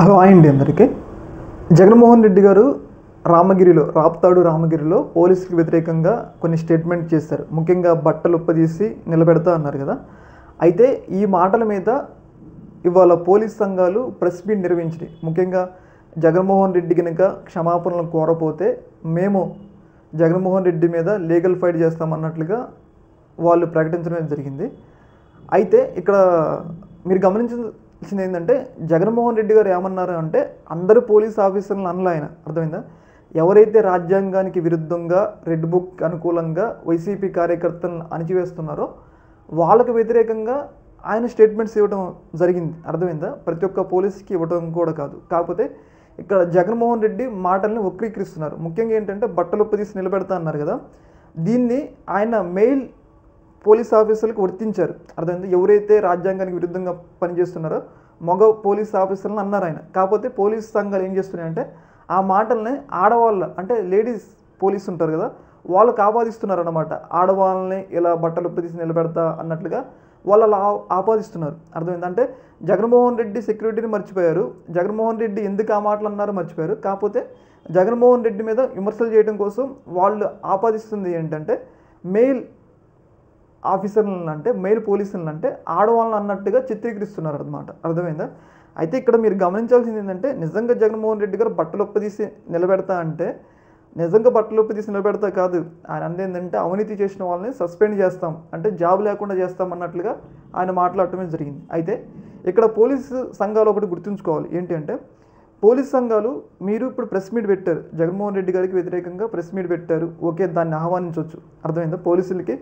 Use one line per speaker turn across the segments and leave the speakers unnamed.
Hello అండి అందరికీ. జగన్మోహన్ రెడ్డి గారు రాప్తాడు రామగిరిలో పోలీసులకు వ్యతిరేకంగా కొన్ని స్టేట్మెంట్ చేశారు. ముఖ్యంగా బట్టలు ఉప్పదీసి నిలబెడతా అన్నారు కదా. అయితే ఈ మాటల మీద ఇవాళ పోలీస్ సంఘాలు ప్రెస్ మీట్ నిర్వహించినాయి. ముఖ్యంగా జగన్మోహన్ రెడ్డి కనుక క్షమాపణలు కోరపోతే మేము జగన్మోహన్ రెడ్డి మీద లీగల్ ఫైట్ చేస్తామన్నట్లుగా వాళ్ళు ప్రకటించడం జరిగింది. అయితే ఇక్కడ మీరు గమనించాల్సింది ఏంటంటే, జగన్మోహన్ రెడ్డి గారు ఏమన్నారు అంటే, అందరూ పోలీస్ ఆఫీసర్లను అనలా ఆయన. అర్థమైందా? ఎవరైతే రాజ్యాంగానికి విరుద్ధంగా రెడ్ బుక్ అనుకూలంగా వైసీపీ కార్యకర్తలను అణిచివేస్తున్నారో వాళ్ళకు వ్యతిరేకంగా ఆయన స్టేట్మెంట్స్ ఇవ్వడం జరిగింది. అర్థమైందా? ప్రతి ఒక్క పోలీస్కి ఇవ్వడం కూడా కాదు. కాకపోతే ఇక్కడ జగన్మోహన్ రెడ్డి మాటల్ని వక్రీకరిస్తున్నారు. ముఖ్యంగా ఏంటంటే, బట్టలు ఉప్పదీసి నిలబెడతా అన్నారు కదా, దీన్ని ఆయన మెయిల్ పోలీస్ ఆఫీసర్లకు వర్తించారు. అర్థమైంది? ఎవరైతే రాజ్యాంగానికి విరుద్ధంగా పనిచేస్తున్నారో మగ పోలీస్ ఆఫీసర్లను అన్నారు ఆయన. కాకపోతే పోలీస్ సంఘాలు ఏం చేస్తున్నాయంటే, ఆ మాటల్ని ఆడవాళ్ళ అంటే లేడీస్ పోలీస్ ఉంటారు కదా, వాళ్ళకు ఆపాదిస్తున్నారు అన్నమాట. ఆడవాళ్ళని ఇలా బట్టలు ఉప్పదీసి నిలబెడతా అన్నట్లుగా వాళ్ళు అలా ఆపాదిస్తున్నారు. అర్థమైంది? అంటే జగన్మోహన్ రెడ్డి సెక్యూరిటీని మర్చిపోయారు. జగన్మోహన్ రెడ్డి ఎందుకు ఆ మాటలు అన్నారో మర్చిపోయారు. కాకపోతే జగన్మోహన్ రెడ్డి మీద విమర్శలు చేయడం కోసం వాళ్ళు ఆపాదిస్తుంది ఏంటంటే, మెయిల్ ఆఫీసర్లను అంటే మెయిల్ పోలీసులను అంటే ఆడవాళ్ళని అన్నట్టుగా చిత్రీకరిస్తున్నారు అన్నమాట. అర్థమైందా? అయితే ఇక్కడ మీరు గమనించాల్సింది ఏంటంటే, నిజంగా జగన్మోహన్ రెడ్డి గారు బట్టలు ఉప్పదీసి నిలబెడతా అంటే నిజంగా బట్టలు ఉప్పదీసి నిలబెడతా కాదు. ఆయన అంటే ఏంటంటే, అవినీతి చేసిన వాళ్ళని సస్పెండ్ చేస్తాం అంటే జాబ్ లేకుండా చేస్తాం అన్నట్లుగా ఆయన మాట్లాడటమే జరిగింది. అయితే ఇక్కడ పోలీసు సంఘాలు ఒకటి గుర్తుంచుకోవాలి. ఏంటి అంటే, పోలీస్ సంఘాలు మీరు ఇప్పుడు ప్రెస్ మీట్ పెట్టారు, జగన్మోహన్ రెడ్డి గారికి వ్యతిరేకంగా ప్రెస్ మీట్ పెట్టారు. ఓకే, దాన్ని ఆహ్వానించవచ్చు. అర్థమైందా? పోలీసులకి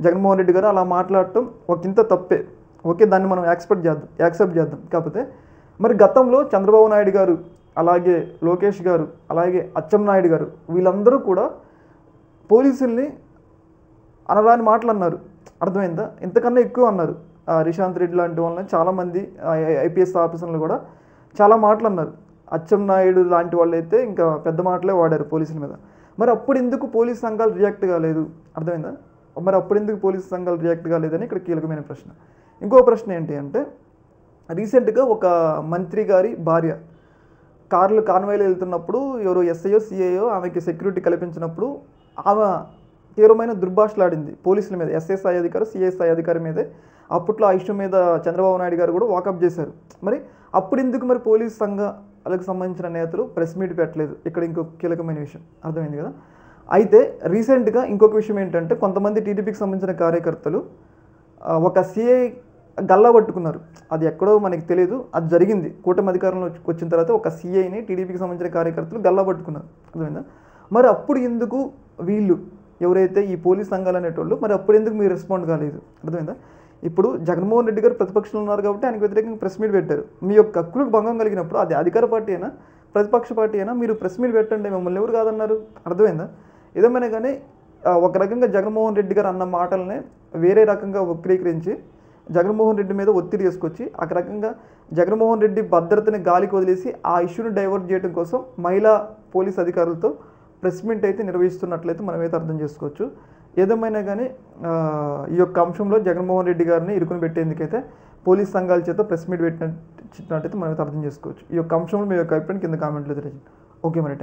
జగన్మోహన్ రెడ్డి గారు అలా మాట్లాడటం ఒకంత తప్పే. ఓకే, దాన్ని మనం యాక్సెప్ట్ చేద్దాం. కాకపోతే మరి గతంలో చంద్రబాబు నాయుడు గారు, అలాగే లోకేష్ గారు, అలాగే అచ్చెన్నాయుడు గారు, వీళ్ళందరూ కూడా పోలీసుల్ని అనరాని మాటలు అన్నారు. అర్థమైందా? ఇంతకన్నా ఎక్కువ అన్నారు. రిషాంత్ రెడ్డి లాంటి వాళ్ళని చాలామంది ఐపీఎస్ ఆఫీసర్లు కూడా చాలా మాటలు అన్నారు. అచ్చెన్నాయుడు లాంటి వాళ్ళు అయితే ఇంకా పెద్ద మాటలే వాడారు పోలీసుల మీద. మరి అప్పుడు ఎందుకు పోలీస్ సంఘాలు రియాక్ట్ కాలేదు? అర్థమైందా? మరి అప్పుడు ఎందుకు పోలీసు సంఘాలు రియాక్ట్ కాలేదని ఇక్కడ కీలకమైన ప్రశ్న. ఇంకో ప్రశ్న ఏంటి అంటే, రీసెంట్గా ఒక మంత్రి గారి భార్య కాన్వాయ్లో వెళ్తున్నప్పుడు ఎవరో ఎస్ఐయో సిఐయో ఆమెకి సెక్యూరిటీ కల్పించినప్పుడు ఆమె తీవ్రమైన దుర్భాషలాడింది పోలీసుల మీద. ఎస్ఎస్ఐ అధికారి, సిఎస్ఐ అధికారి మీదే. అప్పట్లో ఆ ఇష్యూ మీద చంద్రబాబు నాయుడు గారు కూడా వాకప్ చేశారు. మరి అప్పుడు ఎందుకు మరి పోలీస్ సంఘాలకు సంబంధించిన నేతలు ప్రెస్ మీట్ పెట్టలేదు? ఇక్కడ ఇంకో కీలకమైన విషయం. అర్థమైంది కదా. అయితే రీసెంట్గా ఇంకొక విషయం ఏంటంటే, కొంతమంది టీడీపీకి సంబంధించిన కార్యకర్తలు ఒక సిఐ గల్లా పట్టుకున్నారు. అది ఎక్కడో మనకి తెలియదు, అది జరిగింది. కూటమి అధికారంలో వచ్చిన తర్వాత ఒక సిఐని టీడీపీకి సంబంధించిన కార్యకర్తలు గల్లా పట్టుకున్నారు. అర్థమైందా? మరి అప్పుడు ఎందుకు వీళ్ళు ఎవరైతే ఈ పోలీస్ సంఘాలు అనేటోళ్ళు, మరి అప్పుడు ఎందుకు మీరు రెస్పాండ్ కాలేదు? అర్థమైందా? ఇప్పుడు జగన్మోహన్ రెడ్డి గారు ప్రతిపక్షంలో ఉన్నారు కాబట్టి ఆయనకు వ్యతిరేకంగా ప్రెస్ మీట్ పెట్టారు. మీ యొక్క హక్కులకు భంగం కలిగినప్పుడు అది అధికార పార్టీ అయినా ప్రతిపక్ష పార్టీ అయినా మీరు ప్రెస్ మీట్ పెట్టండి, మిమ్మల్ని ఎవరు కాదన్నారు? అర్థమైందా? ఏదేమైనా కానీ ఒక రకంగా జగన్మోహన్ రెడ్డి గారు అన్న మాటలనే వేరే రకంగా వక్రీకరించి జగన్మోహన్ రెడ్డి మీద ఒత్తిడి తీసుకొచ్చి ఒక రకంగా జగన్మోహన్ రెడ్డి భద్రతని గాలికి వదిలేసి ఆ ఇష్యూని డైవర్ట్ చేయడం కోసం మహిళా పోలీస్ అధికారులతో ప్రెస్ మీట్ అయితే నిర్వహిస్తున్నట్లయితే మనమైతే అర్థం చేసుకోవచ్చు. ఏదేమైనా కానీ ఈ యొక్క అంశంలో జగన్మోహన్ రెడ్డి గారిని ఇరుకుని పెట్టేందుకైతే పోలీస్ సంఘాల చేత ప్రెస్ మీట్ పెట్టినట్టయితే మనమైతే అర్థం చేసుకోవచ్చు. ఈ యొక్క అంశంలో మీ యొక్క అభిప్రాయం కింద కామెంట్లో తెలియజేయండి. ఓకే మరి.